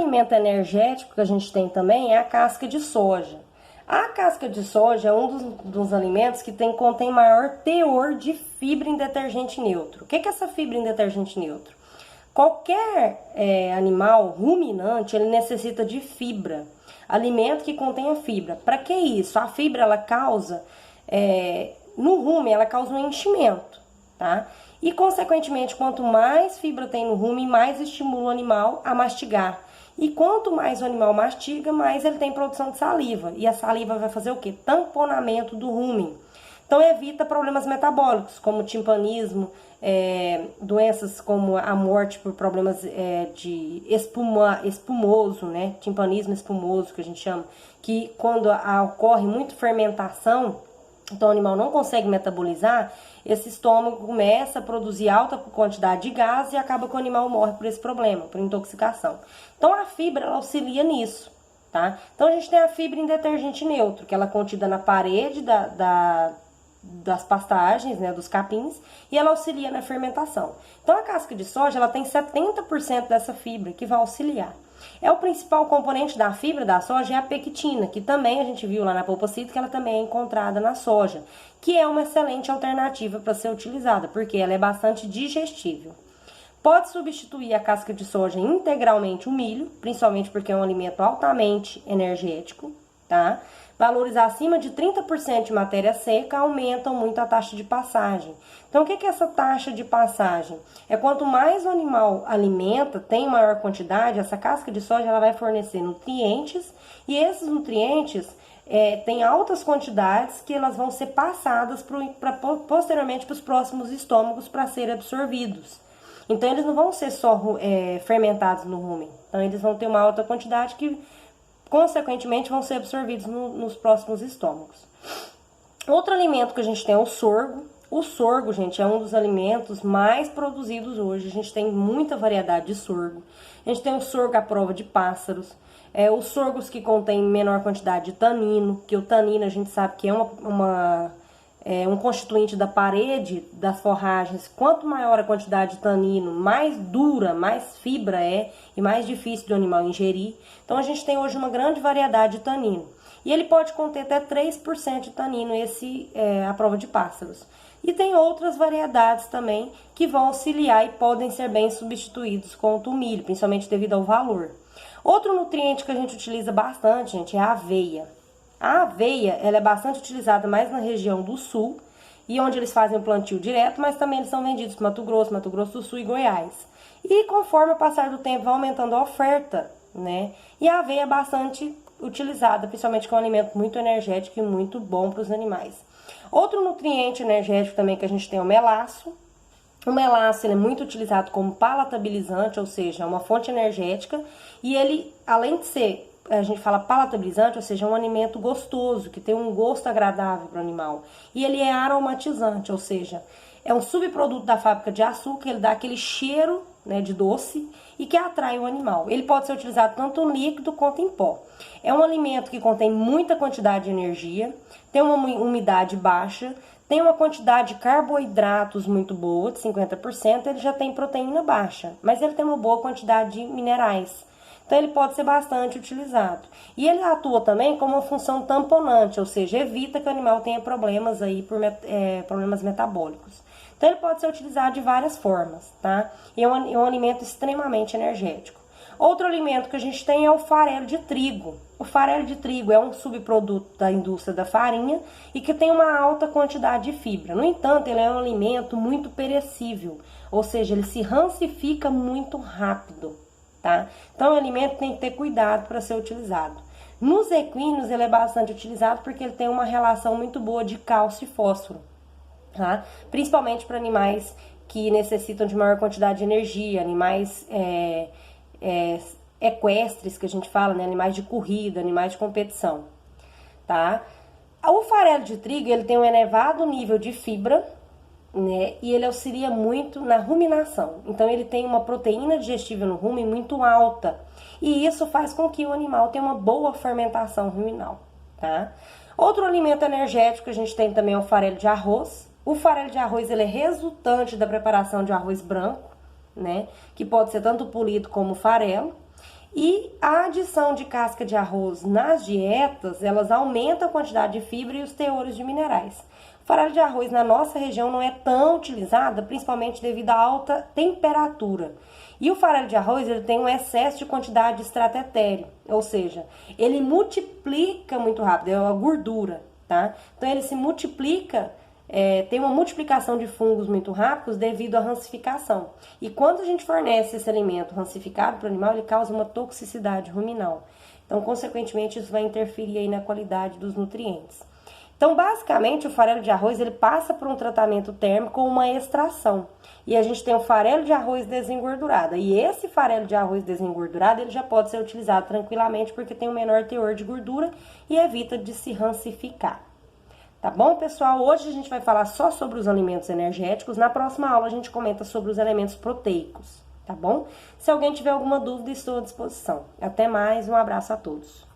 alimento energético que a gente tem também é a casca de soja. A casca de soja é um dos alimentos que contém maior teor de fibra em detergente neutro. O que é essa fibra em detergente neutro? Qualquer animal ruminante, ele necessita de fibra, alimento que contenha fibra. Para que isso? A fibra, ela causa, no rumen, ela causa um enchimento, tá? E, consequentemente, quanto mais fibra tem no rumen, mais estimula o animal a mastigar. E quanto mais o animal mastiga, mais ele tem produção de saliva. E a saliva vai fazer o quê? Tamponamento do rumen. Então, evita problemas metabólicos, como timpanismo, doenças como a morte por problemas de espumoso, né? Timpanismo espumoso, que a gente chama, que quando ocorre muito fermentação, então o animal não consegue metabolizar, esse estômago começa a produzir alta quantidade de gás e acaba que o animal morre por esse problema, por intoxicação. Então a fibra, ela auxilia nisso, tá? Então a gente tem a fibra em detergente neutro, que ela é contida na parede das pastagens, né, dos capins, e ela auxilia na fermentação. Então a casca de soja, ela tem 70% dessa fibra que vai auxiliar. O principal componente da fibra da soja é a pectina, que também a gente viu lá na polpacito que ela também é encontrada na soja, que é uma excelente alternativa para ser utilizada, porque ela é bastante digestível. Pode substituir a casca de soja integralmente o milho, principalmente porque é um alimento altamente energético, tá? Valores acima de 30% de matéria seca aumentam muito a taxa de passagem. Então, o que é essa taxa de passagem? Quanto mais o animal alimenta, tem maior quantidade, essa casca de soja ela vai fornecer nutrientes, e esses nutrientes têm altas quantidades que elas vão ser passadas posteriormente para os próximos estômagos para serem absorvidos. Então, eles não vão ser só fermentados no rumen. Então, eles vão ter uma alta quantidade que consequentemente vão ser absorvidos nos próximos estômagos. Outro alimento que a gente tem é o sorgo. O sorgo, gente, é um dos alimentos mais produzidos hoje. A gente tem muita variedade de sorgo. A gente tem o sorgo à prova de pássaros. Os sorgos que contêm menor quantidade de tanino, que o tanino a gente sabe que é um constituinte da parede das forragens. Quanto maior a quantidade de tanino, mais dura, mais fibra e mais difícil do animal ingerir. Então a gente tem hoje uma grande variedade de tanino. E ele pode conter até 3% de tanino, a prova de pássaros. E tem outras variedades também que vão auxiliar e podem ser bem substituídos com o milho, principalmente devido ao valor. Outro nutriente que a gente utiliza bastante, gente, é a aveia. A aveia, ela é bastante utilizada mais na região do sul, e onde eles fazem o plantio direto, mas também eles são vendidos para Mato Grosso do Sul e Goiás. E conforme o passar do tempo vai aumentando a oferta, né? E a aveia é bastante utilizada, principalmente que é um alimento muito energético e muito bom para os animais. Outro nutriente energético também que a gente tem é o melaço. O melaço ele é muito utilizado como palatabilizante, ou seja, é uma fonte energética, e ele, além de ser, a gente fala palatabilizante, ou seja, é um alimento gostoso, que tem um gosto agradável para o animal. E ele é aromatizante, ou seja, é um subproduto da fábrica de açúcar, ele dá aquele cheiro, né, de doce e que atrai o animal. Ele pode ser utilizado tanto em líquido quanto em pó. É um alimento que contém muita quantidade de energia, tem uma umidade baixa, tem uma quantidade de carboidratos muito boa, de 50%, ele já tem proteína baixa, mas ele tem uma boa quantidade de minerais. Então, ele pode ser bastante utilizado. E ele atua também como uma função tamponante, ou seja, evita que o animal tenha problemas aí problemas metabólicos. Então, ele pode ser utilizado de várias formas, tá? E é um alimento extremamente energético. Outro alimento que a gente tem é o farelo de trigo. O farelo de trigo é um subproduto da indústria da farinha e que tem uma alta quantidade de fibra. No entanto, ele é um alimento muito perecível, ou seja, ele se rancifica muito rápido. Tá? Então, o alimento tem que ter cuidado para ser utilizado. Nos equinos, ele é bastante utilizado porque ele tem uma relação muito boa de cálcio e fósforo, tá? Principalmente para animais que necessitam de maior quantidade de energia, animais equestres, que a gente fala, né? Animais de corrida, animais de competição, tá? O farelo de trigo, ele tem um elevado nível de fibra, né? E ele auxilia muito na ruminação. Então, ele tem uma proteína digestível no rumen muito alta. E isso faz com que o animal tenha uma boa fermentação ruminal, tá? Outro alimento energético que a gente tem também é o farelo de arroz. O farelo de arroz, ele é resultante da preparação de arroz branco, né? Que pode ser tanto polido como farelo. E a adição de casca de arroz nas dietas, elas aumentam a quantidade de fibra e os teores de minerais. O farelo de arroz na nossa região não é tão utilizada, principalmente devido à alta temperatura. E o farelo de arroz ele tem um excesso de quantidade de extrato etéreo, ou seja, ele multiplica muito rápido, é uma gordura, tá? Então ele se multiplica, tem uma multiplicação de fungos muito rápidos devido à rancificação. E quando a gente fornece esse alimento rancificado para o animal, ele causa uma toxicidade ruminal. Então, consequentemente, isso vai interferir aí na qualidade dos nutrientes. Então, basicamente, o farelo de arroz ele passa por um tratamento térmico com uma extração. E a gente tem o farelo de arroz desengordurado. E esse farelo de arroz desengordurado, ele já pode ser utilizado tranquilamente porque tem um menor teor de gordura e evita de se rancificar. Tá bom, pessoal? Hoje a gente vai falar só sobre os alimentos energéticos. Na próxima aula a gente comenta sobre os elementos proteicos, tá bom? Se alguém tiver alguma dúvida, estou à disposição. Até mais, um abraço a todos.